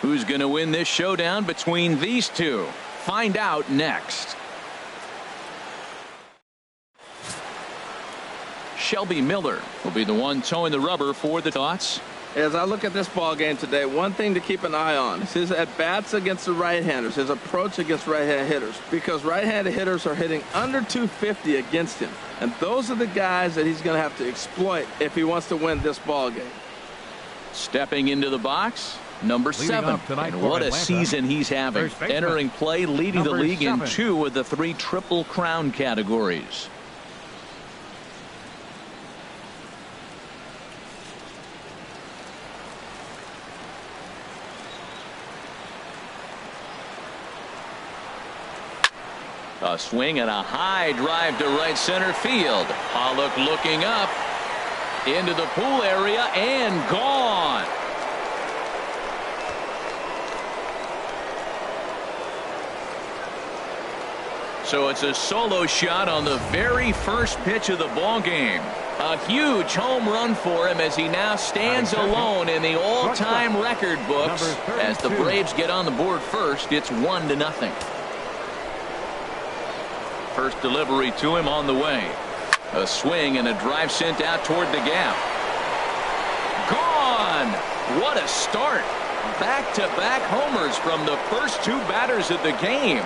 Who's going to win this showdown between these two? Find out next. Shelby Miller will be the one towing the rubber for the Dots. As I look at this ball game today, one thing to keep an eye on is his at-bats against the right-handers, his approach against right-hand hitters, because right-handed hitters are hitting under 250 against him. And those are the guys that he's going to have to exploit if he wants to win this ball game. Stepping into the box, number 7. And what a season he's having. Entering play, leading the league in 2 of the 3 Triple Crown categories. A swing and a high drive to right center field. Pollock looking up into the pool area and gone. So it's a solo shot on the very first pitch of the ball game. A huge home run for him as he now stands alone in the all-time record books. As the Braves get on the board first, it's 1-0. First delivery to him on the way. A swing and a drive sent out toward the gap. Gone! What a start. Back-to-back homers from the first 2 batters of the game.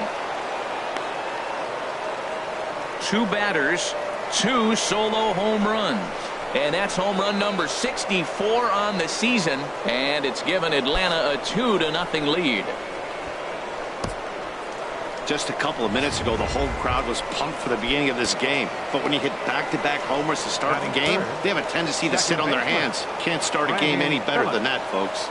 2 batters, 2 solo home runs. And that's home run number 64 on the season. And it's given Atlanta a 2-0 lead. Just a couple of minutes ago, the home crowd was pumped for the beginning of this game. But when you hit back-to-back homers to start the game, they have a tendency to sit on their hands. Can't start a game any better than that, folks.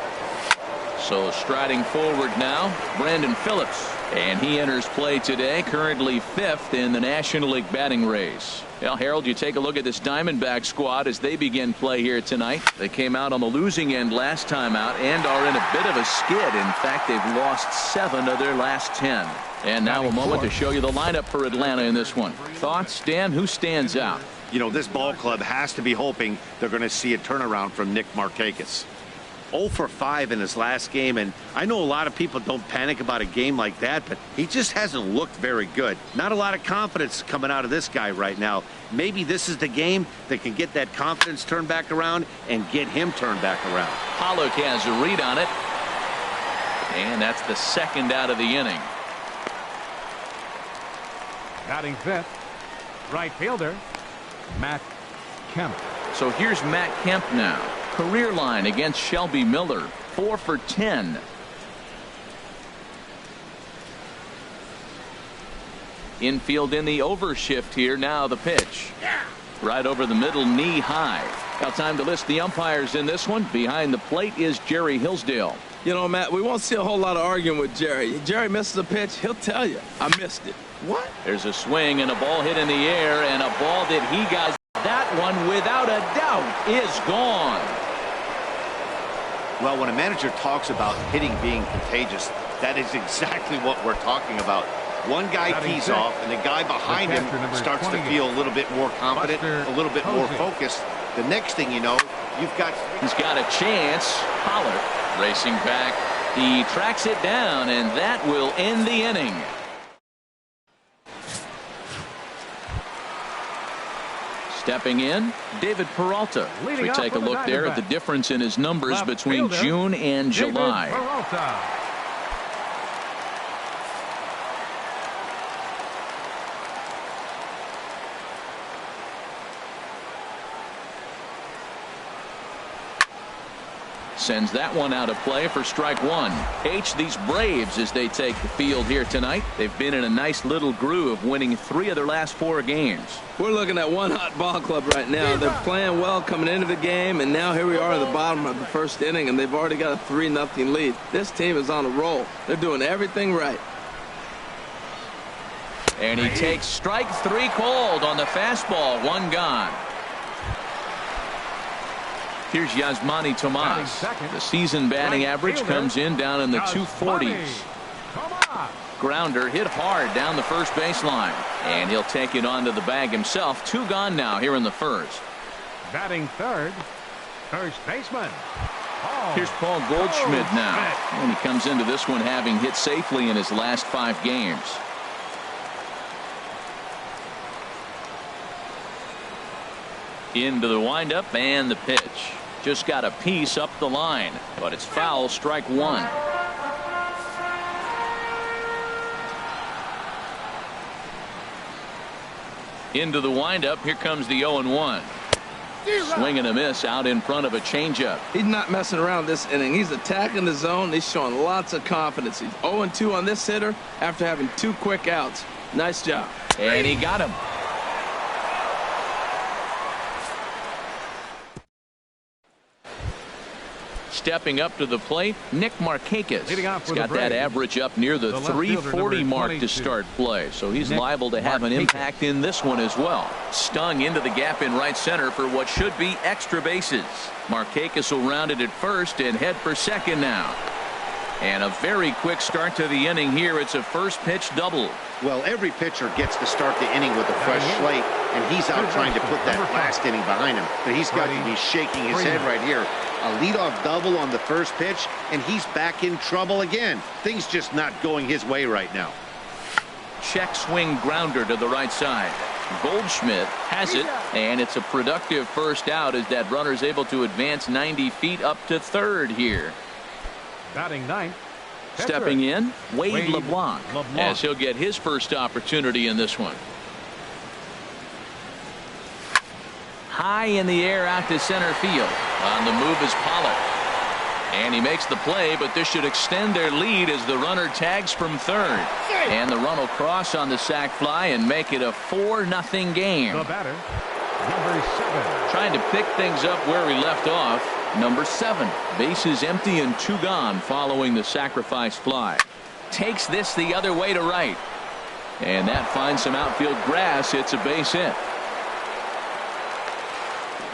So striding forward now, Brandon Phillips. And he enters play today, currently 5th in the National League batting race. Well, Harold, you take a look at this Diamondback squad as they begin play here tonight. They came out on the losing end last time out and are in a bit of a skid. In fact, they've lost 7 of their last 10. And now a moment to show you the lineup for Atlanta in this one. Thoughts, Dan? Who stands out? You know, this ball club has to be hoping they're going to see a turnaround from Nick Markakis. 0 for 5 in his last game, and I know a lot of people don't panic about a game like that, but he just hasn't looked very good. Not a lot of confidence coming out of this guy right now. Maybe this is the game that can get that confidence turned back around and get him turned back around. Pollock has a read on it, and that's the 2nd out of the inning. Batting 5th, right fielder, Matt Kemp. So here's Matt Kemp now. Career line against Shelby Miller, 4 for 10. Infield in the overshift here. Now the pitch. Right over the middle, knee high. Now time to list the umpires in this one. Behind the plate is Jerry Hillsdale. You know, Matt, we won't see a whole lot of arguing with Jerry. Jerry misses a pitch, he'll tell you, I missed it. What? There's a swing and a ball hit in the air, and a ball that he got. That one, without a doubt, is gone. Well, when a manager talks about hitting being contagious, that is exactly what we're talking about. One guy tees off, and the guy behind him starts to feel a little bit more confident, a little bit more focused. The next thing you know, you've got... He's got a chance. Pollard racing back. He tracks it down, and that will end the inning. Stepping in, David Peralta. As we take a look there at the difference in his numbers between June and July. Sends that one out of play for strike 1. These Braves as they take the field here tonight. They've been in a nice little groove, winning 3 of their last 4 games. We're looking at one hot ball club right now. They're playing well coming into the game, and now here we are at the bottom of the first inning, and they've already got a 3-0 lead. This team is on a roll. They're doing everything right. And he takes strike 3 called on the fastball. 1 gone. Here's Yasmani Tomas. The season batting average comes in down in the 240s. Grounder hit hard down the first baseline. And he'll take it onto the bag himself. 2 gone now here in the first. Batting 3rd, first baseman, Paul Here's Paul Goldschmidt now. And he comes into this one having hit safely in his last 5 games. Into the windup and the pitch. Just got a piece up the line, but it's foul, strike 1. Into the windup. Here comes the 0-1. Swing and a miss out in front of a changeup. He's not messing around this inning. He's attacking the zone. He's showing lots of confidence. He's 0-2 on this hitter after having 2 quick outs. Nice job. And he got him. Stepping up to the plate, Nick Markakis. He's got that average up near the 340 mark to start play, so he's liable to have an impact in this one as well. Stung into the gap in right center for what should be extra bases. Markakis will round it at first and head for second now. And a very quick start to the inning here. It's a first pitch double. Well, every pitcher gets to start the inning with a fresh slate, and he's out trying to put that last inning behind him. But he's got to be shaking his head right here. A leadoff double on the first pitch, and he's back in trouble again. Things just not going his way right now. Check swing grounder to the right side. Goldschmidt has it, and it's a productive first out as that runner's able to advance 90 feet up to third here. Batting ninth. Stepping in, Wade LeBlanc, as he'll get his first opportunity in this one. High in the air out to center field. On the move is Pollard. And he makes the play, but this should extend their lead as the runner tags from third. And the run will cross on the sac fly and make it a 4-0 game. The batter, number 7. Trying to pick things up where we left off. Number 7. Bases empty and 2 gone following the sacrifice fly. Takes this the other way to right. And that finds some outfield grass. It's a base hit.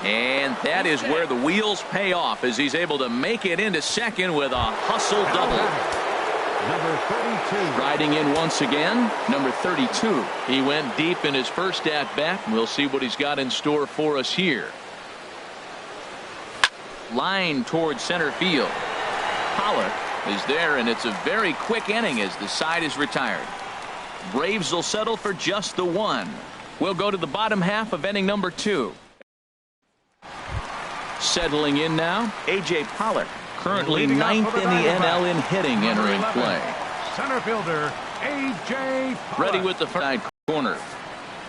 And that is where the wheels pay off as he's able to make it into second with a hustle double. Number 32. Riding in once again, number 32. He went deep in his first at bat. We'll see what he's got in store for us here. Line towards center field. Pollock is there, and it's a very quick inning as the side is retired. Braves will settle for just the 1. We'll go to the bottom half of inning number 2. Settling in now, A.J. Pollock, currently 9th in the NL in hitting, entering play. Center fielder A.J. Pollock. Ready with the side corner.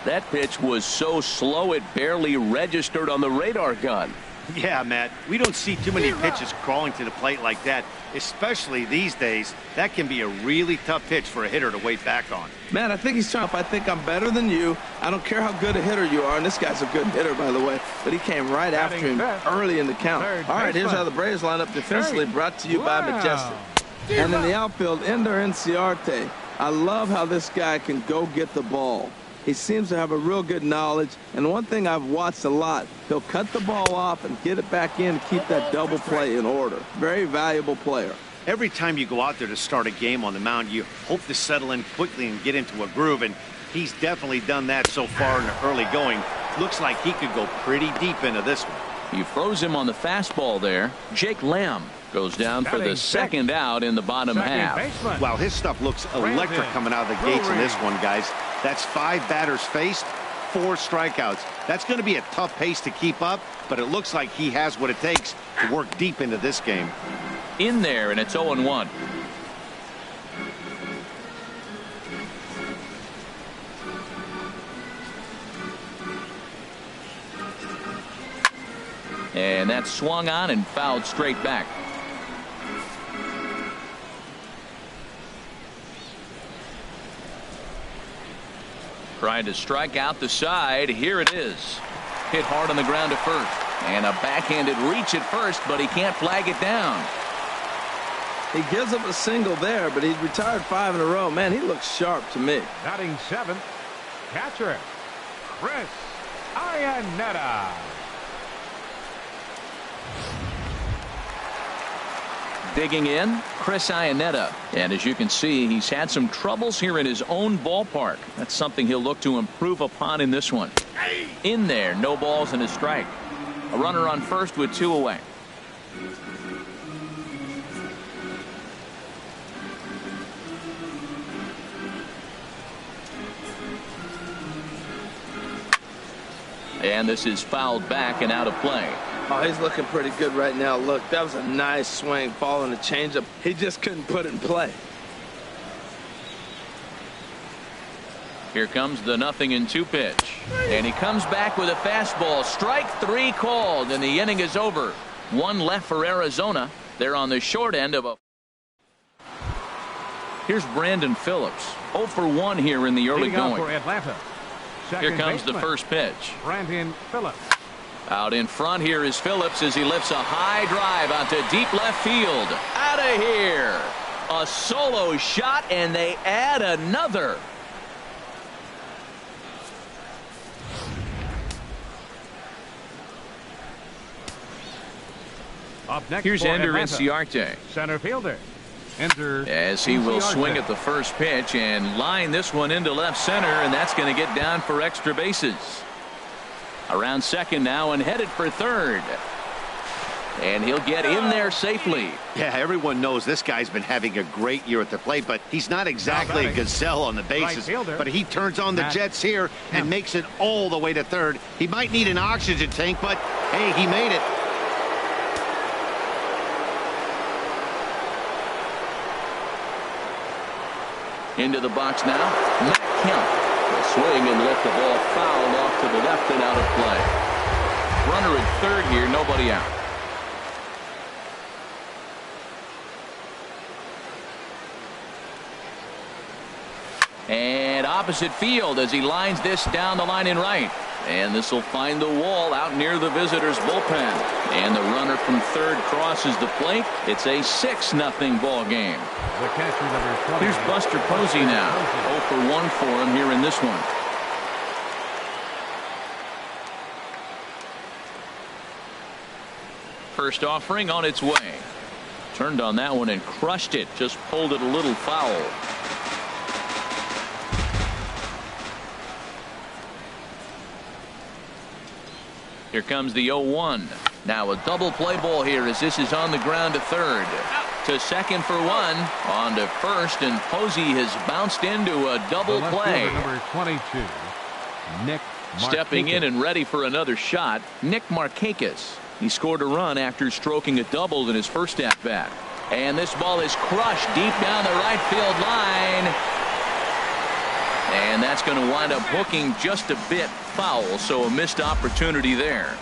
That pitch was so slow it barely registered on the radar gun. Yeah, Matt, we don't see too many pitches crawling to the plate like that, especially these days. That can be a really tough pitch for a hitter to wait back on. Man, I think he's trying. I think I'm better than you. I don't care how good a hitter you are, and this guy's a good hitter, by the way, but he came right after him early in the count. All right, here's how the Braves line up defensively, brought to you by Majestic. And in the outfield, Ender Inciarte. I love how this guy can go get the ball. He seems to have a real good knowledge, and one thing I've watched a lot, he'll cut the ball off and get it back in to keep that double play in order. Very valuable player. Every time you go out there to start a game on the mound, you hope to settle in quickly and get into a groove, and he's definitely done that so far in the early going. Looks like he could go pretty deep into this one. He froze him on the fastball there. Jake Lamb goes down for the second out in the bottom half. Wow, his stuff looks electric coming out of the gates in this one, guys. That's 5 batters faced, 4 strikeouts. That's going to be a tough pace to keep up, but it looks like he has what it takes to work deep into this game. In there, and it's 0-1. And that's swung on and fouled straight back. Trying to strike out the side. Here it is. Hit hard on the ground to first. And a backhanded reach at first, but he can't flag it down. He gives up a single there, but he's retired 5 in a row. Man, he looks sharp to me. Batting 7th, catcher, Chris Iannetta. Digging in, Chris Iannetta. And as you can see, he's had some troubles here in his own ballpark. That's something he'll look to improve upon in this one. In there, no balls and a strike. A runner on first with 2 away. And this is fouled back and out of play. Oh, he's looking pretty good right now. Look, that was a nice swing, following the changeup. He just couldn't put it in play. Here comes the 0-2 pitch. And he comes back with a fastball. Strike 3 called, and the inning is over. 1 left for Arizona. They're on the short end of a... Here's Brandon Phillips. 0 for 1 here in the early going. For Atlanta. Here comes the first pitch. Brandon Phillips. Out in front here is Phillips as he lifts a high drive out to deep left field. Out of here. A solo shot, and they add another. Up next Here's for Ender Atlanta. Inciarte. Center fielder. Ender As he will Inciarte. swing at the first pitch and line this one into left center, and that's going to get down for extra bases. Around second now and headed for third. And he'll get in there safely. Yeah, everyone knows this guy's been having a great year at the plate, but he's not exactly a gazelle on the bases. But he turns on the jets here and makes it all the way to third. He might need an oxygen tank, but hey, he made it. Into the box now. Matt Kemp will swing and let the ball foul off to the left and out of play. Runner at third here, nobody out. And opposite field as he lines this down the line in right. And this will find the wall out near the visitors' bullpen. And the runner from third crosses the plate. It's a 6-0 ball game. The catcher, number 20. Here's Buster Posey now. 0 for 1 for him here in this one. First offering on its way. Turned on that one and crushed it. Just pulled it a little foul. Here comes the 0-1. Now a double play ball here as this is on the ground to third. To second for 1. On to first, and Posey has bounced into a double play. Number 22, Nick Stepping in and ready for another shot, Nick Markakis. He scored a run after stroking a double in his first at-bat. And this ball is crushed deep down the right field line. And that's going to wind up hooking just a bit foul, so a missed opportunity there.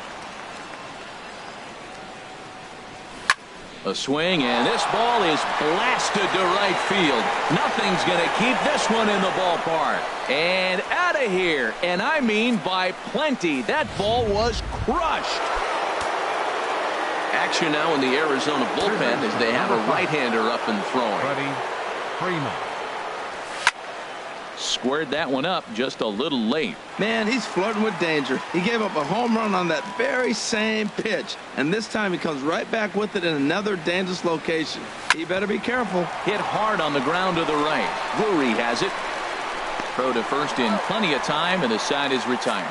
A swing, and this ball is blasted to right field. Nothing's going to keep this one in the ballpark. And out of here, and I mean by plenty. That ball was crushed. Action now in the Arizona bullpen as they have a right-hander up and throwing. Freddie Freeman. Squared that one up just a little late. Man, he's flirting with danger. He gave up a home run on that very same pitch, and this time he comes right back with it in another dangerous location. He better be careful. Hit hard on the ground to the right. Drury has it. Throw to first in plenty of time, and the side is retired.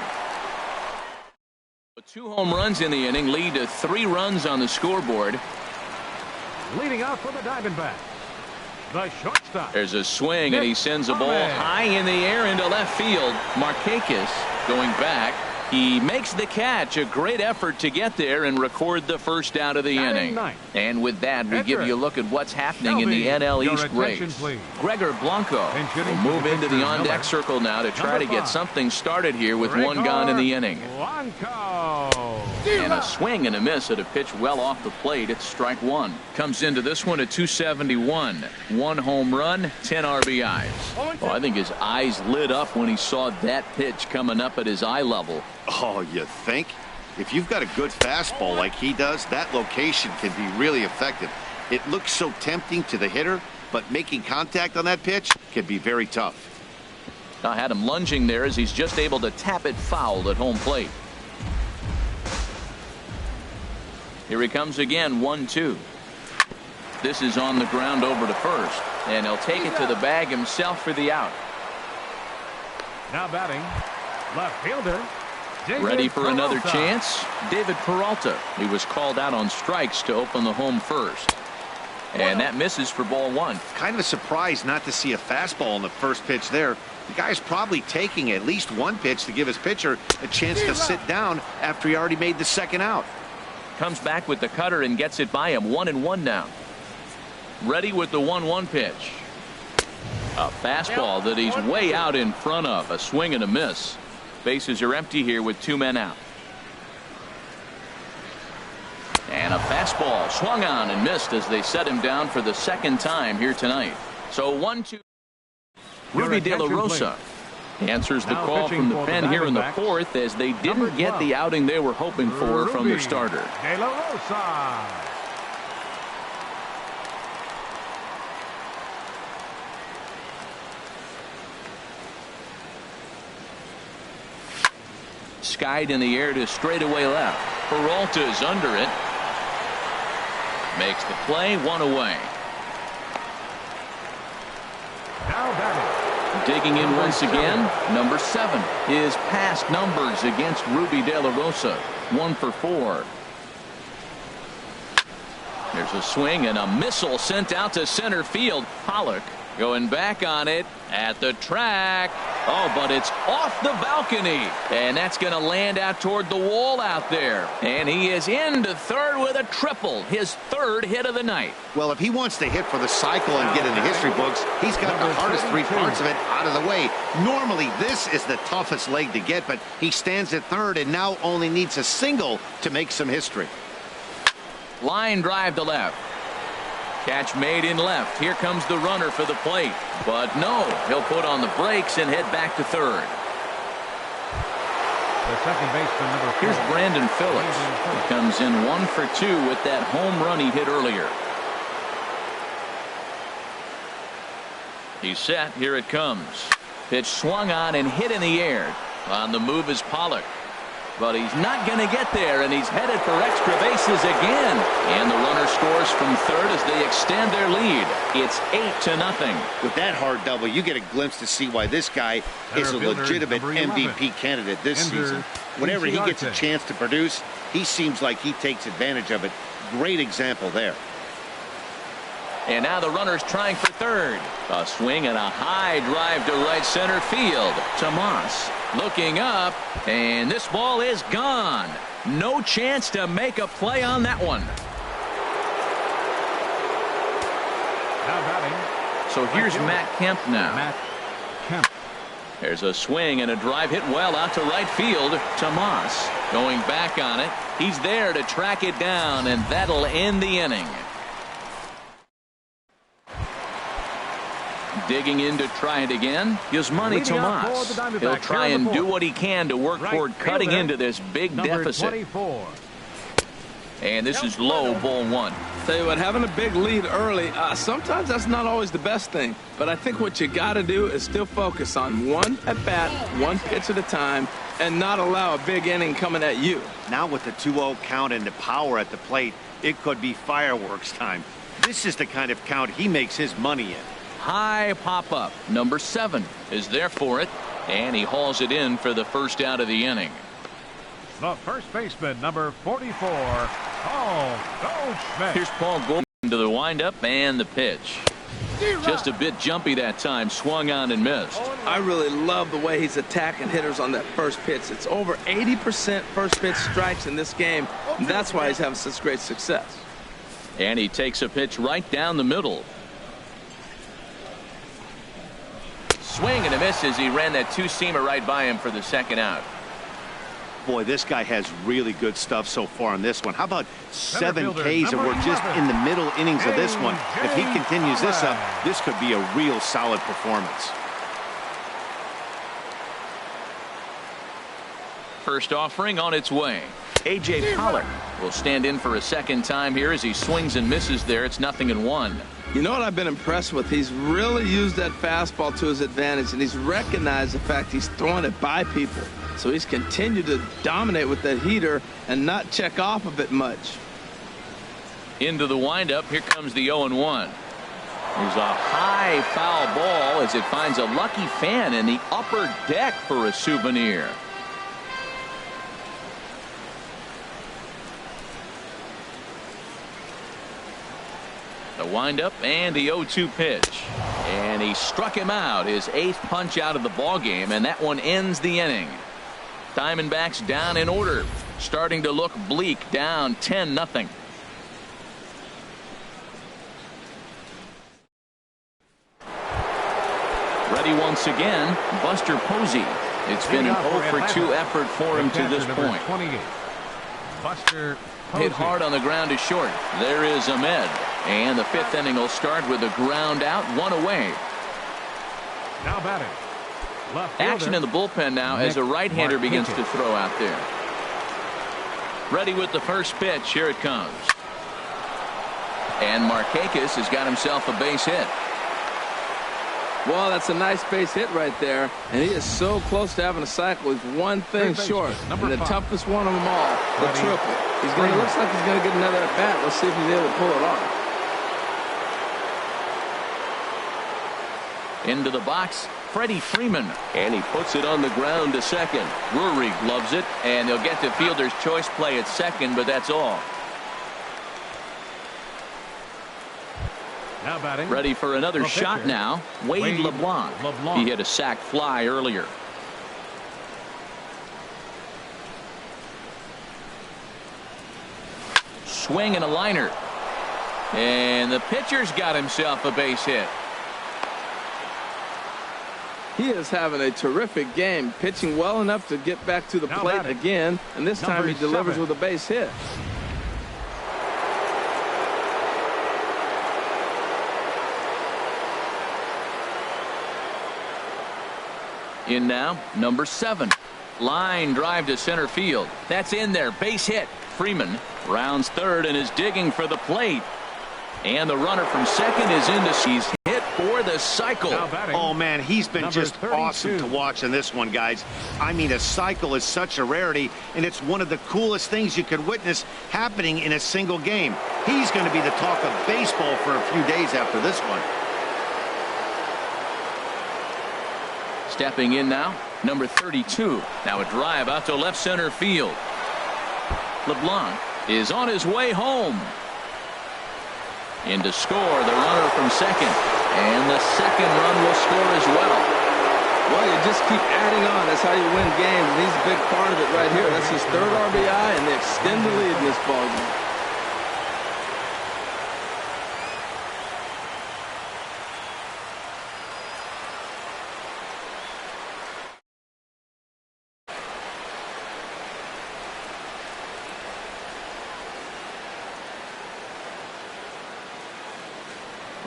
2 home runs in the inning lead to 3 runs on the scoreboard. Leading off for the Diamondbacks, the shortstop. There's a swing, and he sends a ball high in the air into left field. Markakis going back. He makes the catch. A great effort to get there and record the first out of the inning. And with that, we give you a look at what's happening in the NL East race. Gregor Blanco will move into the on-deck circle now to try to get something started here with 1 gone in the inning. And a swing and a miss at a pitch well off the plate. It's strike 1. Comes into this one at 271. 1 home run, 10 RBIs. Well, I think his eyes lit up when he saw that pitch coming up at his eye level. Oh, you think? If you've got a good fastball like he does, that location can be really effective. It looks so tempting to the hitter, but making contact on that pitch can be very tough. I had him lunging there as he's just able to tap it foul at home plate. Here he comes again, 1-2. This is on the ground over to first, and he'll take it to the bag himself for the out. Now batting, left fielder. Ready for another chance? David Peralta. He was called out on strikes to open the home first. And that misses for ball one. Kind of a surprise not to see a fastball on the first pitch there. The guy's probably taking at least one pitch to give his pitcher a chance to sit down after he already made the second out. Comes back with the cutter and gets it by him. 1-1 now. Ready with the 1-1 pitch. A fastball that he's way out in front of. A swing and a miss. Bases are empty here with 2 men out. And a fastball swung on and missed as they set him down for the second time here tonight. So 1-2. Ruby De La Rosa answers the call from the pen here in the fourth as they didn't get the outing they were hoping for from their starter. De La Rosa. Skied in the air to straightaway left. Peralta's under it. Makes the play, 1 away. Now batting. Digging in once again, number 7. His past numbers against Ruby De La Rosa, 1 for 4. There's a swing and a missile sent out to center field. Pollock going back on it at the track. Oh, but it's off the balcony. And that's going to land out toward the wall out there. And he is into third with a triple. His 3rd hit of the night. Well, if he wants to hit for the cycle and get in the history books, he's got the hardest 3 parts of it out of the way. Normally, this is the toughest leg to get, but he stands at 3rd and now only needs a single to make some history. Line drive to left. Catch made in left. Here comes the runner for the plate. But no, he'll put on the brakes and head back to 3rd. The second baseman, number 4. Here's Brandon Phillips. He comes in 1 for 2 with that home run he hit earlier. He's set. Here it comes. Pitch swung on and hit in the air. On the move is Pollock. But he's not going to get there, and he's headed for extra bases again. And the runner scores from 3rd as they extend their lead. It's 8-0. With that hard double, you get a glimpse to see why this guy is a legitimate MVP candidate this season. Whenever he gets a chance to produce, he seems like he takes advantage of it. Great example there. And now the runner's trying for 3rd. A swing and a high drive to right center field. Tomas looking up, and this ball is gone. No chance to make a play on that one. Now batting. So here's Matt Kemp now. Matt Kemp. There's a swing and a drive hit well out to right field. Tomas going back on it. He's there to track it down, and that'll end the inning. Digging in to try it again. Yasmani Tomas. He'll try and do what he can to work toward cutting into this big deficit. 24. And this is low, ball 1. Tell you what, having a big lead early, sometimes that's not always the best thing. But I think what you got to do is still focus on one at bat, one pitch at a time, and not allow a big inning coming at you. Now with the 2-0 count and the power at the plate, it could be fireworks time. This is the kind of count he makes his money in. High pop up. Number 7 is there for it, and he hauls it in for the first out of the inning. The first baseman, number 44, Paul Goldschmidt. Here's Paul Goldschmidt to the windup and the pitch. Just a bit jumpy that time. Swung on and missed. I really love the way he's attacking hitters on that first pitch. It's over 80% first pitch strikes in this game, and that's why he's having such great success. And he takes a pitch right down the middle. Swing and a miss as he ran that 2-seamer right by him for the second out. Boy, this guy has really good stuff so far on this one. How about 7 Ks, and we're just in the middle innings of this one. If he continues this up, this could be a real solid performance. First offering on its way. A.J. Pollock will stand in for a second time here as he swings and misses there. It's 0-1. You know what I've been impressed with? He's really used that fastball to his advantage, and he's recognized the fact he's throwing it by people. So he's continued to dominate with that heater and not check off of it much. Into the windup. Here comes the 0-1. There's a high foul ball as it finds a lucky fan in the upper deck for a souvenir. The windup and the 0-2 pitch. And he struck him out, his 8th punch out of the ball game, and that one ends the inning. Diamondbacks down in order, starting to look bleak, down 10-0. Ready once again, Buster Posey. It's been an 0-for-2 effort for him to this point. 28. Buster Posey. Hit hard on the ground to short. There is Ahmed. And the 5th inning will start with a ground out, 1 away. Now batting. Left fielder. Action in the bullpen now as a right-hander begins to throw out there. Ready with the first pitch. Here it comes. And Markakis has got himself a base hit. Well, that's a nice base hit right there, and he is so close to having a cycle. He's one thing short, and the toughest one of them all, the triple. Looks like he's going to get another at bat. Let's see if he's able to pull it off. Into the box, Freddie Freeman, and he puts it on the ground to second. Drury gloves it, and they'll get to fielder's choice play at second, but that's all. Now batting. Ready for another shot now. Wade LeBlanc. He hit a sac fly earlier. Swing and a liner. And the pitcher's got himself a base hit. He is having a terrific game, pitching well enough to get back to the plate again, and this time he delivers with a base hit. In now, number 7. Line drive to center field. That's in there. Base hit. Freeman rounds third and is digging for the plate. And the runner from second is in. He's hit for the cycle. Oh, man, he's been just 32. awesome to watch in this one, guys. I mean, a cycle is such a rarity, and it's one of the coolest things you could witness happening in a single game. He's going to be the talk of baseball for a few days after this one. Stepping in now, number 32. Now a drive out to left center field. LeBlanc is on his way home. In to score, the runner from second. And the second run will score as well. Well, you just keep adding on. That's how you win games. And he's a big part of it right here. That's his 3rd RBI, and they extend the lead in this ballgame.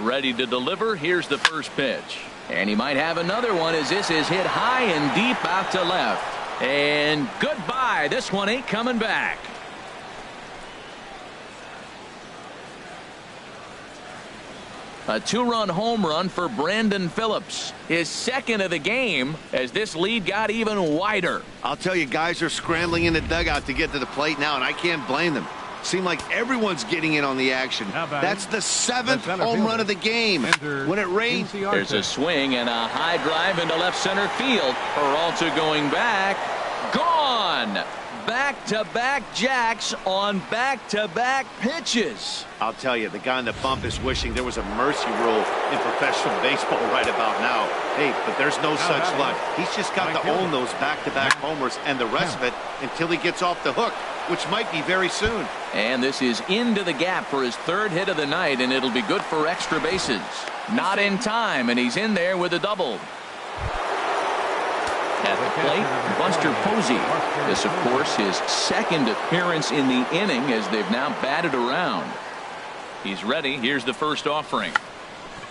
Ready to deliver. Here's the first pitch. And he might have another one as this is hit high and deep out to left. And goodbye. This one ain't coming back. A 2-run home run for Brandon Phillips. His 2nd of the game as this lead got even wider. I'll tell you, guys are scrambling in the dugout to get to the plate now, and I can't blame them. Seemed like everyone's getting in on the action. That's the 7th home run of the game. When it rains, there's a swing and a high drive into left center field. Peralta going back. Gone. Back-to-back jacks on back-to-back pitches. I'll tell you, the guy in the bump is wishing there was a mercy rule in professional baseball right about now. Hey, but there's no such luck. He's just got to own those back-to-back homers and the rest of it until he gets off the hook, which might be very soon. And this is into the gap for his 3rd hit of the night, and it'll be good for extra bases. Not in time, and he's in there with a double. At the plate, Buster Posey. This, of course, his 2nd appearance in the inning as they've now batted around. He's ready. Here's the first offering.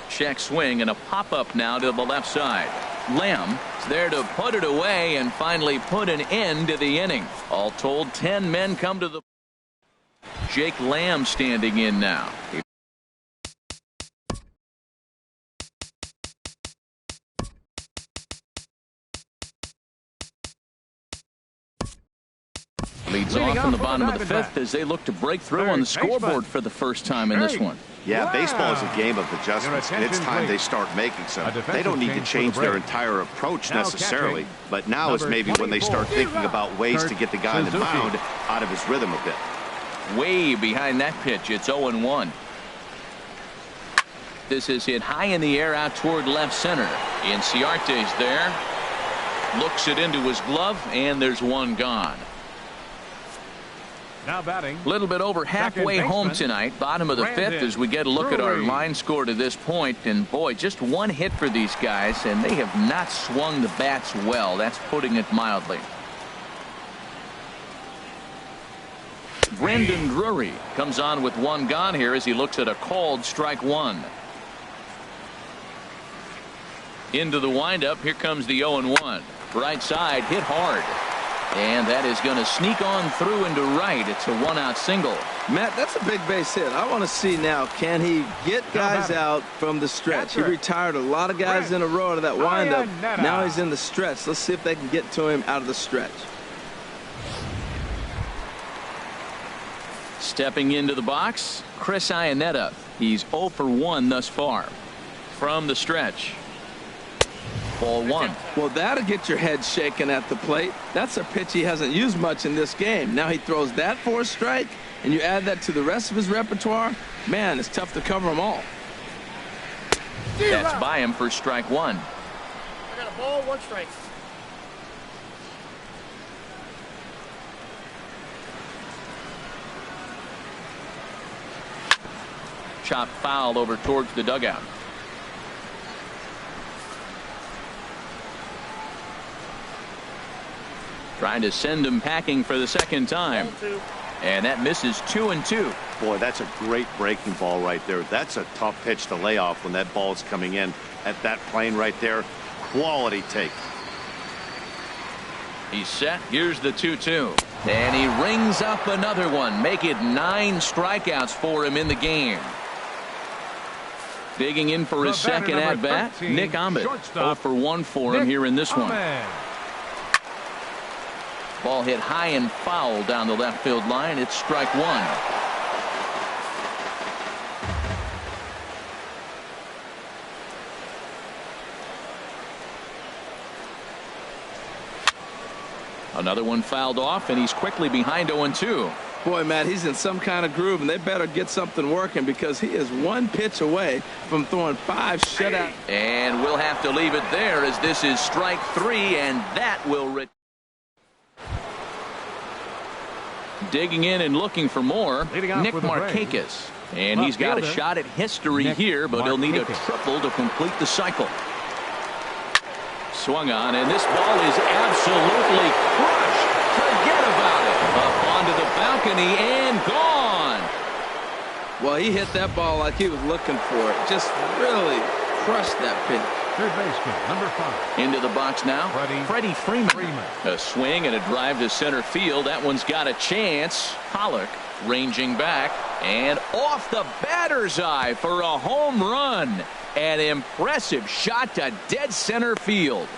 Check swing and a pop-up now to the left side. Lamb is there to put it away and finally put an end to the inning. All told, 10 men come to the. Jake Lamb standing in now. Leads off in the bottom of the 5th as they look to break through on the scoreboard for the first time in this one. Yeah, baseball is a game of adjustments, and it's time they start making some. They don't need to change their entire approach necessarily, but now is maybe when they start thinking about ways to get the guy on the mound out of his rhythm a bit. Way behind that pitch. It's 0-1. This is hit high in the air out toward left center. Inciarte's there. Looks it into his glove, and there's one gone. Now batting. A little bit over halfway home tonight. Bottom of the fifth as we get a look at our line score to this point. And boy, just one hit for these guys, and they have not swung the bats well. That's putting it mildly. Brendan Drury comes on with one gone here as he looks at a called strike one. Into the windup. Here comes the 0-1. Right side hit hard. And that is going to sneak on through into right. It's a one-out single. Matt, that's a big base hit. I want to see now, can he get guys out from the stretch? He retired a lot of guys in a row to that windup. Now he's in the stretch. Let's see if they can get to him out of the stretch. Stepping into the box, Chris Iannetta. He's 0 for 1 thus far. From the stretch. Ball one. Well, that'll get your head shaken at the plate. That's a pitch he hasn't used much in this game. Now he throws that for a strike, and you add that to the rest of his repertoire. Man, it's tough to cover them all. That's by him for strike one. I got a ball, 1 strike. Chop foul over towards the dugout. Trying to send him packing for the second time. And that misses 2-2. Boy, that's a great breaking ball right there. That's a tough pitch to lay off when that ball is coming in at that plane right there. Quality take. He's set. Here's the 2-2. And he rings up another one. Make it 9 strikeouts for him in the game. Digging in for his second at bat, Nick Ahmed. 0 for 1 for him here in this one. Ball hit high and foul down the left field line. It's strike one. Another one fouled off, and he's quickly behind 0-2. Boy, Matt, he's in some kind of groove, and they better get something working because he is 1 pitch away from throwing 5 shutouts. And we'll have to leave it there as this is strike 3, and that will digging in and looking for more, Nick Markakis. And he's got a shot at history here, but he'll need a triple to complete the cycle. Swung on, and this ball is absolutely crushed. Forget about it. Up onto the balcony and gone. Well, he hit that ball like he was looking for it. Just really crushed that pitch. Third baseman, number 5. Into the box now, Freddie Freeman. A swing and a drive to center field. That one's got a chance. Pollock ranging back and off the batter's eye for a home run. An impressive shot to dead center field.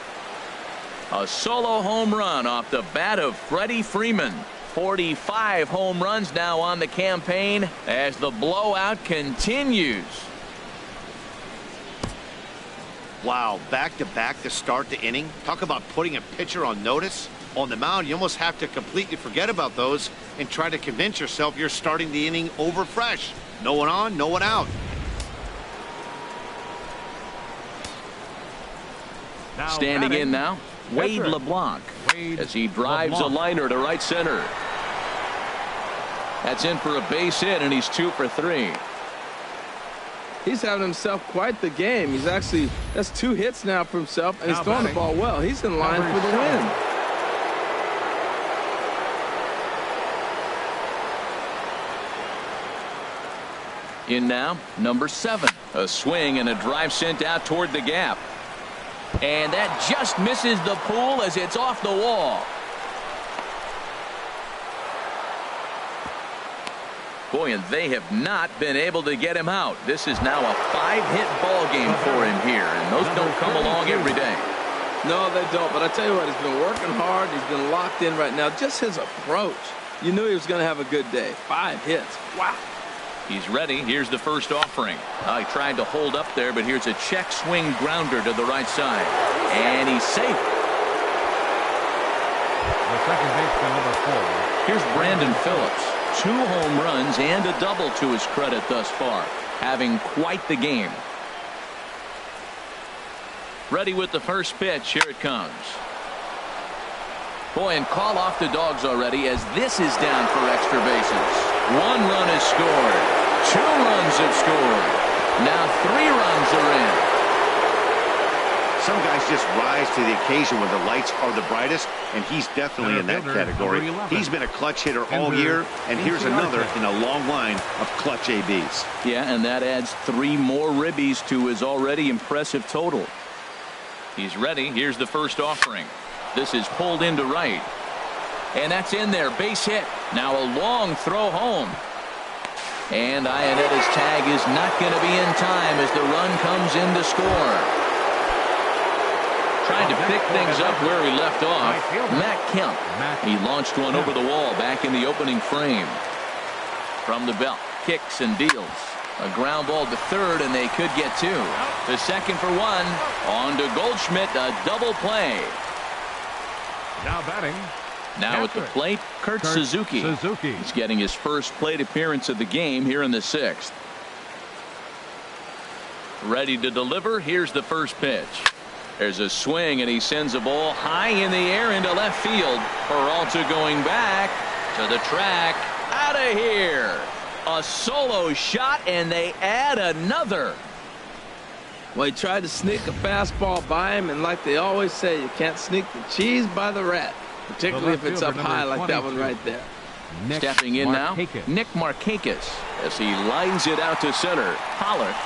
A solo home run off the bat of Freddie Freeman. 45 home runs now on the campaign as the blowout continues. Wow, back-to-back to start the inning. Talk about putting a pitcher on notice. On the mound, you almost have to completely forget about those and try to convince yourself you're starting the inning over fresh. No one on, no one out. Standing in now, Wade LeBlanc as he drives a liner to right center. That's in for a base hit, and he's 2 for 3. He's having himself quite the game. He's actually, that's 2 hits now for himself, and he's throwing the ball well. He's in line for the win. In now, number 7. A swing and a drive sent out toward the gap. And that just misses the pool as it's off the wall. Boy, and they have not been able to get him out. This is now a 5-hit ball game for him here, and those don't come along every day. No, they don't. But I tell you what, he's been working hard. He's been locked in right now. Just his approach. You knew he was going to have a good day. 5 hits. Wow. He's ready. Here's the first offering. He tried to hold up there, but here's a check swing grounder to the right side. And he's safe. The second baseman, number 4. Here's Brandon Phillips. 2 home runs and a double to his credit thus far. Having quite the game. Ready with the first pitch. Here it comes. Boy, and call off the dogs already as this is down for extra bases. 1 run is scored. 2 runs have scored. Now 3 runs are in. Some guys just rise to the occasion when the lights are the brightest, and he's definitely in that category. He's been a clutch hitter all year, and here's another in a long line of clutch ABs. Yeah, and that adds 3 more ribbies to his already impressive total. He's ready. Here's the first offering. This is pulled into right. And that's in there. Base hit. Now a long throw home. And Ionetta's tag is not going to be in time as the run comes in to score. Trying to pick things up where he left off. Matt Kemp. He launched one over the wall back in the opening frame. From the belt. Kicks and deals. A ground ball to third, and they could get 2. The second for 1. On to Goldschmidt. A double play. Now batting. Now at the plate, Kurt Suzuki. He's getting his first plate appearance of the game here in the 6th. Ready to deliver. Here's the first pitch. There's a swing, and he sends a ball high in the air into left field. Peralta going back to the track. Out of here. A solo shot, and they add another. Well, he tried to sneak a fastball by him, and like they always say, you can't sneak the cheese by the rat, particularly if it's up high like that one right there. Stepping in now, Nick Markakis as he lines it out to center. Pollard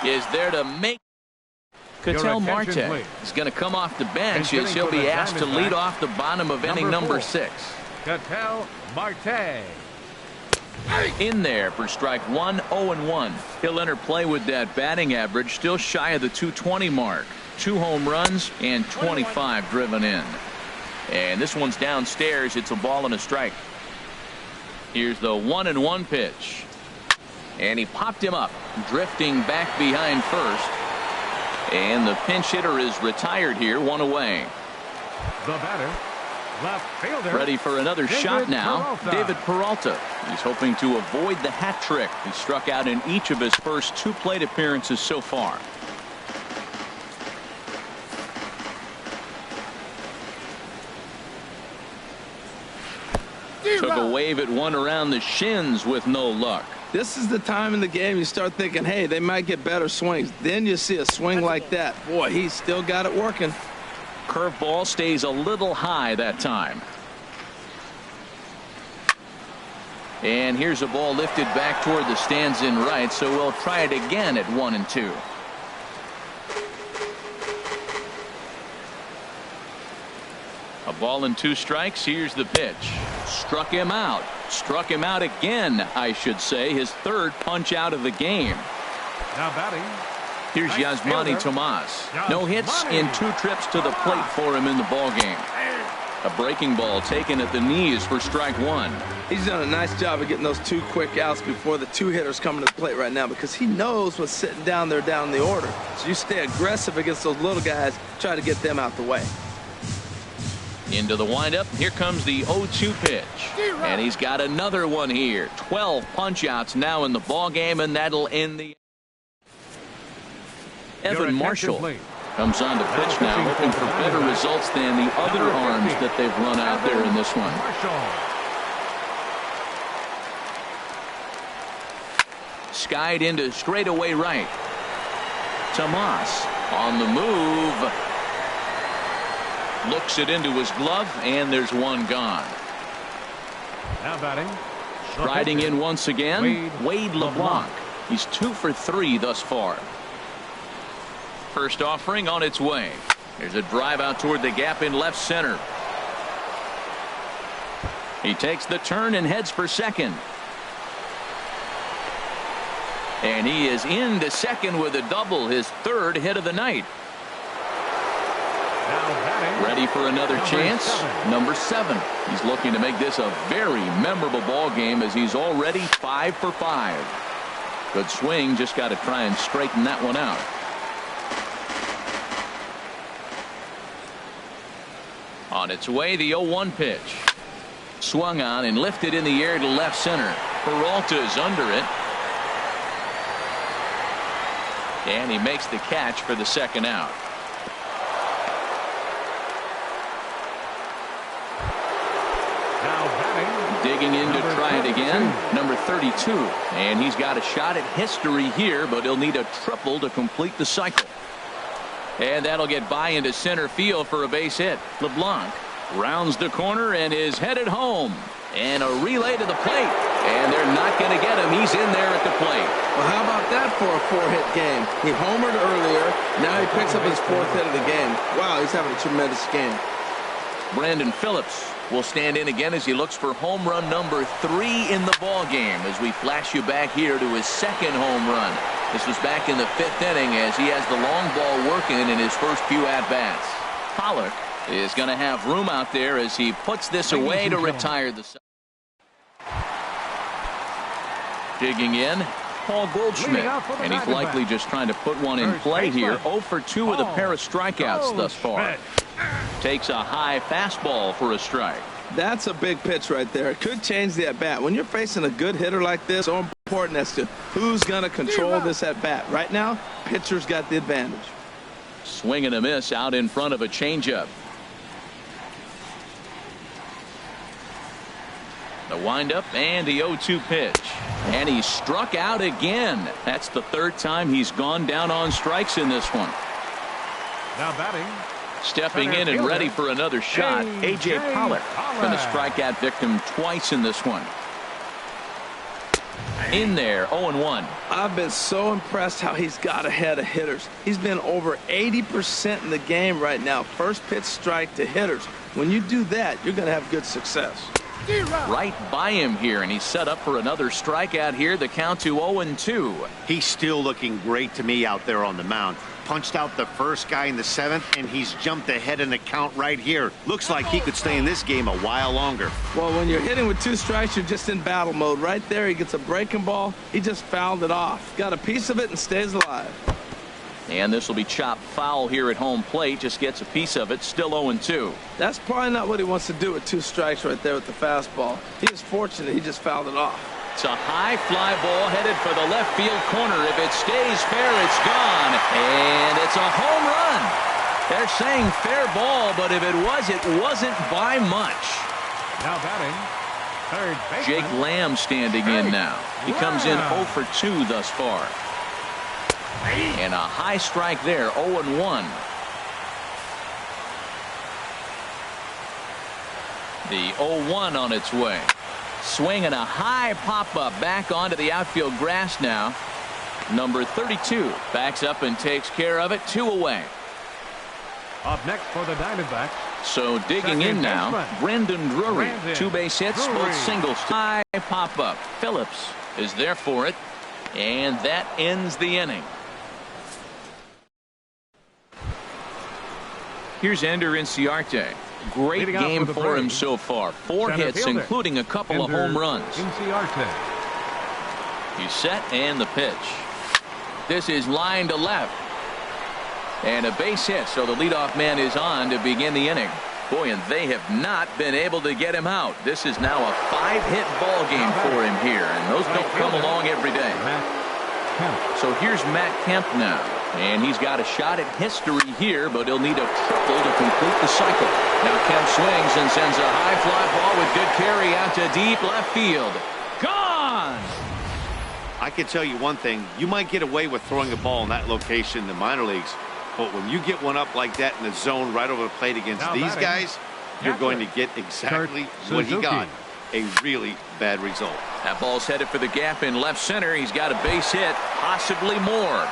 is there to make. Ketel Marte is going to come off the bench as he'll be asked to lead off the bottom of inning number 6. Ketel Marte. In there for strike 1, 0-1. He'll enter play with that batting average still shy of the 220 mark. 2 home runs and 25 driven in. And this one's downstairs. It's a ball and a strike. Here's the 1-1 pitch. And he popped him up, drifting back behind first. And the pinch hitter is retired here, 1 away. The batter, left fielder. Ready for another shot now, David Peralta. He's hoping to avoid the hat trick. He struck out in each of his first 2 plate appearances so far. Took a wave at one around the shins with no luck. This is the time in the game you start thinking, hey, they might get better swings. Then you see a swing like that. Boy, he's still got it working. Curveball stays a little high that time. And here's a ball lifted back toward the stands in right, so we'll try it again at 1-2. A ball and 2 strikes. Here's the pitch. Struck him out. Struck him out again, I should say. His 3rd punch out of the game. Now batting. Here's Yasmani Tomas. No hits in 2 trips to the plate for him in the ballgame. A breaking ball taken at the knees for strike 1. He's done a nice job of getting those 2 quick outs before the 2 hitters coming to the plate right now, because he knows what's sitting down there down the order. So you stay aggressive against those little guys, try to get them out the way. Into the windup. Here comes the 0-2 pitch. And he's got another one here. 12 punch outs now in the ball game, and that'll end the. Evan Marshall comes on to pitch now, hoping for better results than the other arms that they've run out there in this one. Skied into straightaway right. Tomas on the move. Looks it into his glove, and there's one gone. Now batting. Riding in once again, Wade LeBlanc. He's 2 for 3 thus far. First offering on its way. There's a drive out toward the gap in left center. He takes the turn and heads for second. And he is into second with a double, his 3rd hit of the night. Ready for another chance. Number 7. He's looking to make this a very memorable ball game as he's already 5 for 5. Good swing. Just got to try and straighten that one out. On its way, the 0-1 pitch. Swung on and lifted in the air to left center. Peralta is under it. And he makes the catch for the 2nd out. Digging in to try it again, number 32. And he's got a shot at history here, but he'll need a triple to complete the cycle. And that'll get by into center field for a base hit. LeBlanc rounds the corner and is headed home. And a relay to the plate. And they're not going to get him. He's in there at the plate. Well, how about that for a 4-hit game? He homered earlier. Now he picks up his 4th hit of the game. Wow, he's having a tremendous game. Brandon Phillips will stand in again as he looks for home run number 3 in the ball game as we flash you back here to his 2nd home run. This was back in the 5th inning as he has the long ball working in his first few at-bats. Pollock is going to have room out there as he puts this away to retire the side. Digging in, Paul Goldschmidt, and he's likely just trying to put one in play here. 0 for 2 with a pair of strikeouts thus far. Takes a high fastball for a strike. That's a big pitch right there. It could change the at-bat. When you're facing a good hitter like this, so important as to who's going to control this at-bat. Right now, pitcher's got the advantage. Swing and a miss out in front of a changeup. The windup and the 0-2 pitch. And he struck out again. That's the 3rd time he's gone down on strikes in this one. Now batting. Stepping in and ready for another shot, A.J. Pollock. Been a strikeout victim twice in this one. In there, 0-1. I've been so impressed how he's got ahead of hitters. He's been over 80% in the game right now. First pitch strike to hitters. When you do that, you're going to have good success. Right by him here, and he's set up for another strikeout here. The count to 0-2. He's still looking great to me out there on the mound. Punched out the first guy in the 7th, and he's jumped ahead in the count right here. Looks like he could stay in this game a while longer. Well, when you're hitting with 2 strikes, you're just in battle mode. Right there, he gets a breaking ball. He just fouled it off. Got a piece of it and stays alive. And this will be chopped foul here at home plate. Just gets a piece of it. Still 0-2. That's probably not what he wants to do with 2 strikes right there with the fastball. He is fortunate he just fouled it off. It's a high fly ball headed for the left field corner. If it stays fair, it's gone. And it's a home run. They're saying fair ball, but if it wasn't by much. Now batting. 3rd baseman. Jake Lamb standing in now. He comes in 0 for 2 thus far. And a high strike there, 0-1. The 0-1 on its way. Swing and a high pop-up back onto the outfield grass now. Number 32 backs up and takes care of it. 2 away. Up next for the Diamondbacks. So digging in now, Brendan Drury. 2 base hits, both singles. High pop-up. Phillips is there for it. And that ends the inning. Here's Ender Inciarte. Great game for him so far. 4 hits, including a couple of home runs. He's set and the pitch. This is line to left. And a base hit, so the leadoff man is on to begin the inning. Boy, and they have not been able to get him out. This is now a 5-hit ball game for him here, and those don't come along every day. So here's Matt Kemp now. And he's got a shot at history here, but he'll need a triple to complete the cycle. Now Kemp swings and sends a high fly ball with good carry out to deep left field. Gone! I can tell you one thing. You might get away with throwing a ball in that location in the minor leagues, but when you get one up like that in the zone right over the plate against these guys, you're going to get exactly what he got. A really bad result. That ball's headed for the gap in left center. He's got a base hit, possibly more.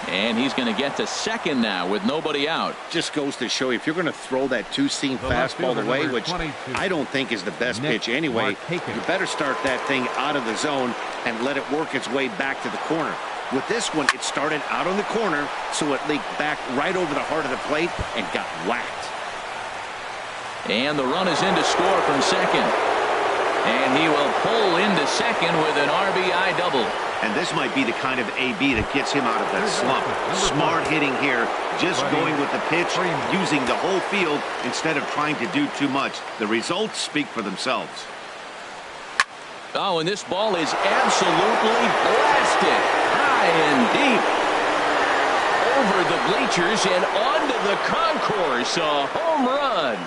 And he's going to get to second now with nobody out. Just goes to show you, if you're going to throw that 2-seam fastball away, which I don't think is the best pitch anyway, you better start that thing out of the zone and let it work its way back to the corner. With this one, it started out on the corner, so it leaked back right over the heart of the plate and got whacked. And the run is in to score from second. And he will pull into second with an RBI double. And this might be the kind of AB that gets him out of that slump. Smart hitting here, just going with the pitch, using the whole field instead of trying to do too much. The results speak for themselves. Oh, and this ball is absolutely blasted high and deep over the bleachers and onto the concourse. A home run.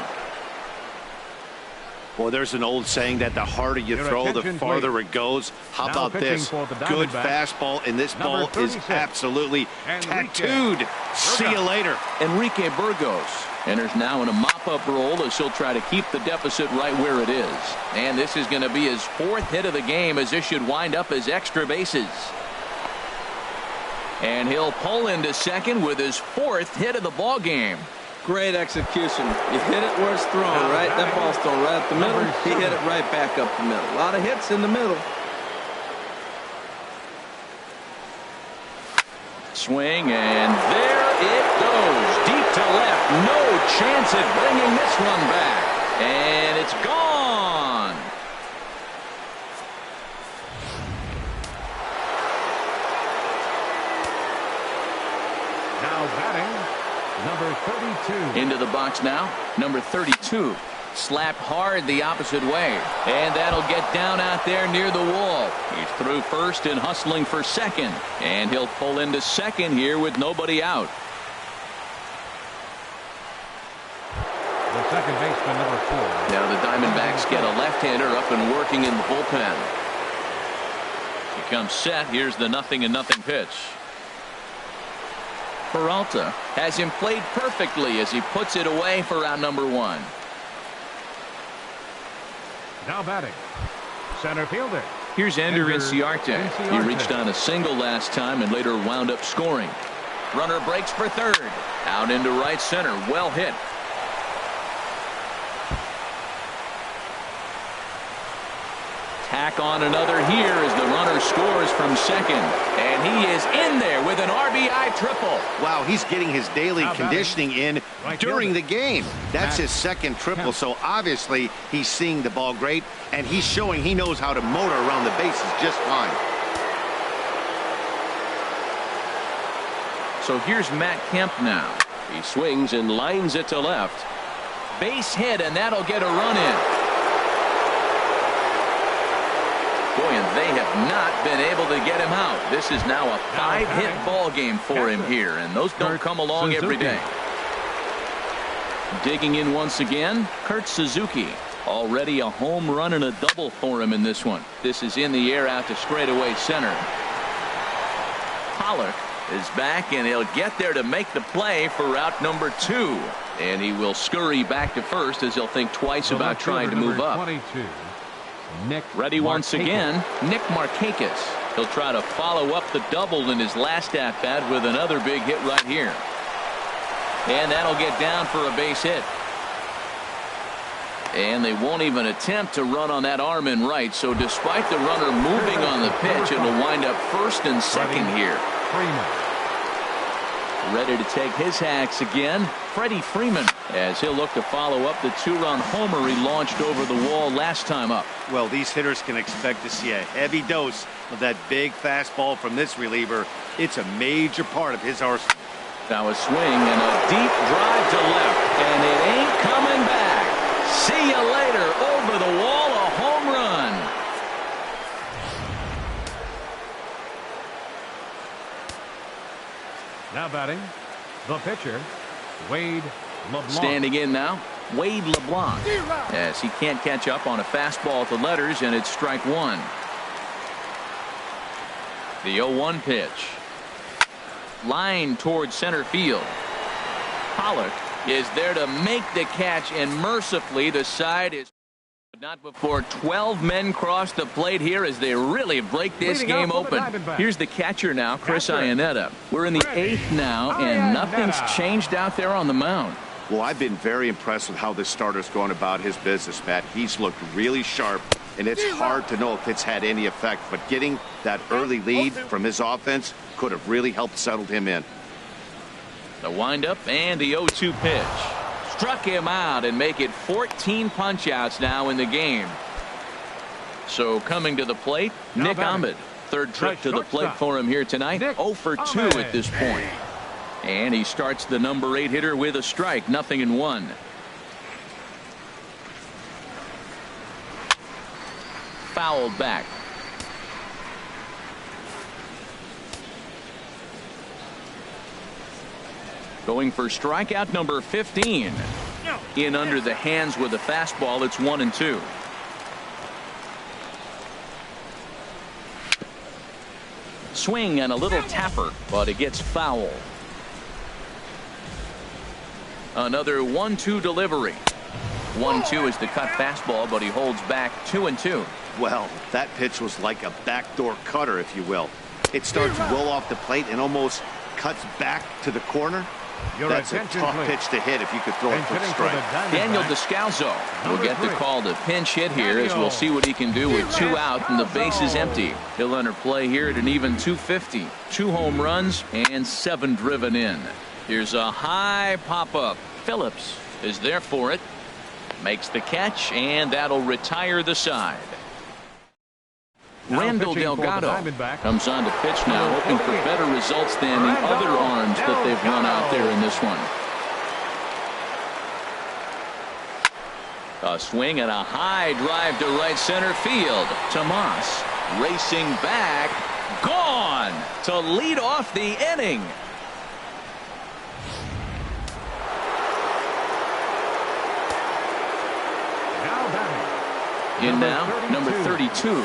Well, there's an old saying that the harder you throw, the farther it goes. How about this? Good fastball, and this ball is absolutely tattooed. See you later. Enrique Burgos enters now in a mop-up role as he'll try to keep the deficit right where it is. And this is going to be his 4th hit of the game, as this should wind up as extra bases. And he'll pull into second with his 4th hit of the ball game. Great execution. You hit it where it's thrown, right? That ball's thrown right up the middle. He hit it right back up the middle. A lot of hits in the middle. Swing, and there it goes. Deep to left. No chance at bringing this one back. And it's gone. Now batting, number 32. Into the box now, number 32. Slapped hard the opposite way. And that'll get down out there near the wall. He's through first and hustling for second. And he'll pull into second here with nobody out. The second baseman, number 4. Now the Diamondbacks get a left-hander up and working in the bullpen. He comes set. Here's the 0-0 pitch. Peralta has him played perfectly as he puts it away for out number 1. Now batting, center fielder. Here's Ender Inciarte. He reached on a single last time and later wound up scoring. Runner breaks for third. Out into right center. Well hit. Tack on another here as the runner scores from second. And he is in there with an RBI triple. Wow, he's getting his daily conditioning in during the game. That's his second triple, so obviously he's seeing the ball great, and he's showing he knows how to motor around the bases just fine. So here's Matt Kemp now. He swings and lines it to left. Base hit, and that'll get a run in. Boy, and they have not been able to get him out. This is now a 5-hit ball game for him here, and those don't come along every day. Digging in once again, Kurt Suzuki. Already a home run and a double for him in this one. This is in the air out to straightaway center. Pollock is back, and he'll get there to make the play for route number 2. And he will scurry back to first as he'll think twice about trying to move up. 22. Ready once again, Nick Markakis. He'll try to follow up the double in his last at-bat with another big hit right here. And that'll get down for a base hit. And they won't even attempt to run on that arm in right. So despite the runner moving on the pitch, it'll wind up first and second here. Ready to take his hacks again, Freddie Freeman, as he'll look to follow up the 2-run homer he launched over the wall last time up. Well, these hitters can expect to see a heavy dose of that big fastball from this reliever. It's a major part of his arsenal. Now a swing and a deep drive to left, and it ain't coming back. See you later. Over the wall, a home run. Now batting, the pitcher, Wade LeBlanc. Standing in now, Wade LeBlanc, as he can't catch up on a fastball at the letters, and it's strike 1. The 0-1 pitch. Line towards center field. Pollock is there to make the catch, and mercifully the side is not before 12 men cross the plate here as they really break this game open. Here's the catcher now, Chris Iannetta. We're in the 8th now, and nothing's changed out there on the mound. Well, I've been very impressed with how this starter's going about his business, Matt. He's looked really sharp, and it's hard to know if it's had any effect, but getting that early lead from his offense could have really helped settle him in. The windup and the 0-2 pitch. Struck him out and make it 14 punch-outs now in the game. So coming to the plate, Nick Ahmed. Third trip to the plate for him here tonight. 0 for 2 at this point. And he starts the number 8 hitter with a strike. 0-1. Fouled back. Going for strikeout number 15. in under the hands with a fastball. It's 1-2. Swing and a little tapper, but it gets foul. Another 1-2 delivery. 1-2 is the cut fastball, but he holds back 2-2. Well, that pitch was like a backdoor cutter, if you will. It starts well off the plate and almost cuts back to the corner. That's a tough pitch to hit if you could throw it for a strike. Daniel Descalzo will get the call to pinch hit here, as we'll see what he can do with 2 out and the base is empty. He'll enter play here at an even 250. 2 home runs and 7 driven in. Here's a high pop-up. Phillips is there for it. Makes the catch, and that'll retire the side. Randall Delgado comes on to pitch now, hoping for better results than the other arms that they've run out there in this one. A swing and a high drive to right center field. Tomas racing back, gone to lead off the inning. In now, number 32.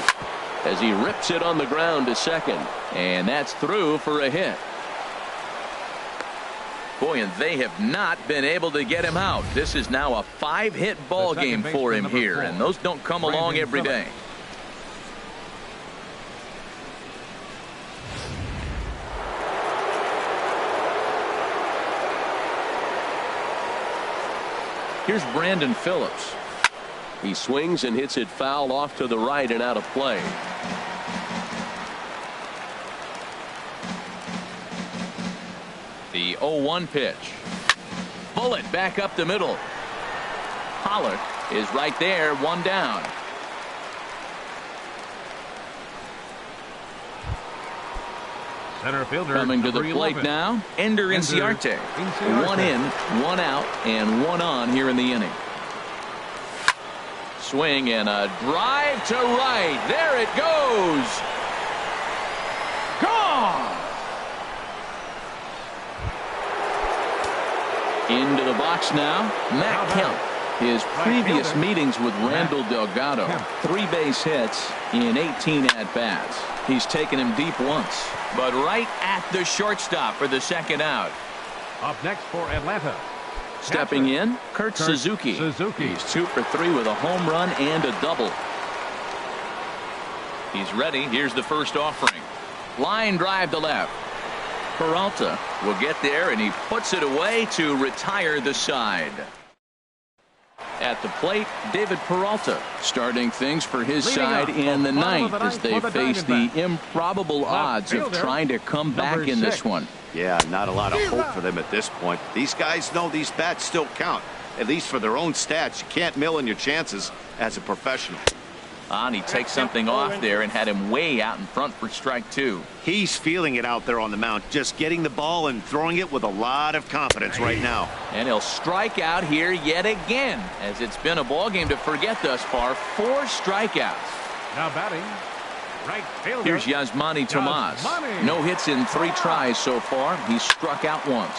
As he rips it on the ground to second, and that's through for a hit. Boy, and they have not been able to get him out. This is now a 5-hit ball game for him here, and those don't come along every day. Here's Brandon Phillips. He swings and hits it foul off to the right and out of play. The 0-1 pitch. Bullet back up the middle. Pollard is right there, 1 down. Center fielder coming to the plate 11. now. Ender Inciarte. 1 in, 1 out, and 1 on here in the inning. Swing and a drive to right. There it goes. Gone. Into the box now. Matt Kemp. His previous meetings with Randall Delgado. 3 base hits in 18 at-bats. He's taken him deep once, but right at the shortstop for the second out. Up next for Atlanta. Stepping in, Kurt Suzuki. He's 2 for 3 with a home run and a double. He's ready. Here's the first offering. Line drive to left. Peralta will get there, and he puts it away to retire the side. At the plate, David Peralta starting things for his side in the 9th as they face the improbable odds of trying to come back in this one. Yeah, not a lot of hope for them at this point. These guys know these bats still count, at least for their own stats. You can't mill in your chances as a professional. And he takes something off there and had him way out in front for strike 2. He's feeling it out there on the mound, just getting the ball and throwing it with a lot of confidence right now. And he'll strike out here yet again, as it's been a ball game to forget thus far. 4 strikeouts. Now batting, right fielder. Here's Yasmani Tomas. No hits in 3 tries so far. He's struck out once.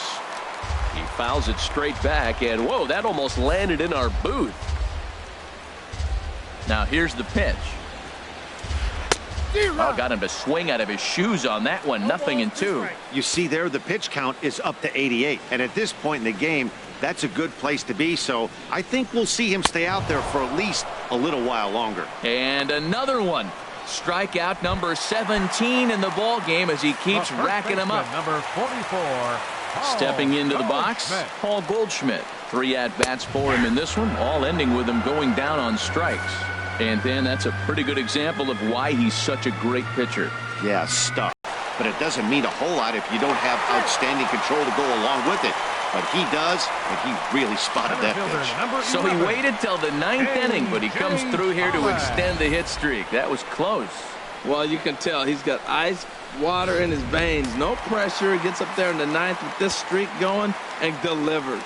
He fouls it straight back, and whoa, that almost landed in our booth. Now here's the pitch. Oh, got him to swing out of his shoes on that one. 0-2. You see there, the pitch count is up to 88. And at this point in the game, that's a good place to be. So I think we'll see him stay out there for at least a little while longer. And another one. Strikeout number 17 in the ball game as he keeps racking them up. Number 44. Stepping into the box, Paul Goldschmidt. 3 at-bats for him in this one, all ending with him going down on strikes. And then that's a pretty good example of why he's such a great pitcher. Yeah, stuff. But it doesn't mean a whole lot if you don't have outstanding control to go along with it. But he does, and he really spotted that pitch. So he waited till the 9th inning, but he comes through here to extend the hit streak. That was close. Well, you can tell he's got ice water in his veins. No pressure. He gets up there in the 9th with this streak going and delivers.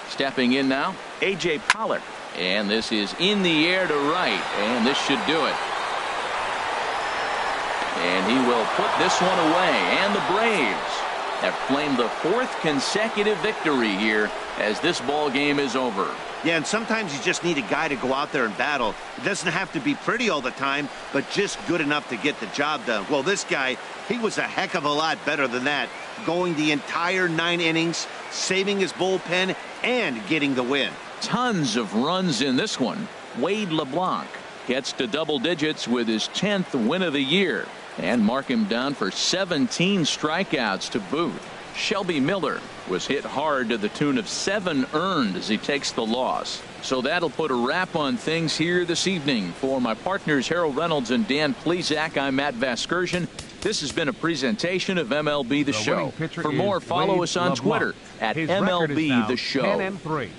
Stepping in now, A.J. Pollard. And this is in the air to right, and this should do it. And he will put this one away, and the Braves have claimed the 4th consecutive victory here as this ball game is over. Yeah, and sometimes you just need a guy to go out there and battle. It doesn't have to be pretty all the time, but just good enough to get the job done. Well, this guy, he was a heck of a lot better than that, going the entire 9 innings, saving his bullpen, and getting the win. Tons of runs in this one. Wade LeBlanc gets to double digits with his 10th win of the year, and mark him down for 17 strikeouts to boot. Shelby Miller was hit hard to the tune of 7 earned as he takes the loss. So that'll put a wrap on things here this evening. For my partners Harold Reynolds and Dan Plesac, I'm Matt Vasgersian. This has been a presentation of MLB The Show. For more, follow us on Twitter at MLB The Show. 10-3.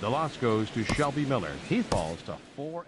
The loss goes to Shelby Miller. He falls to 4-9.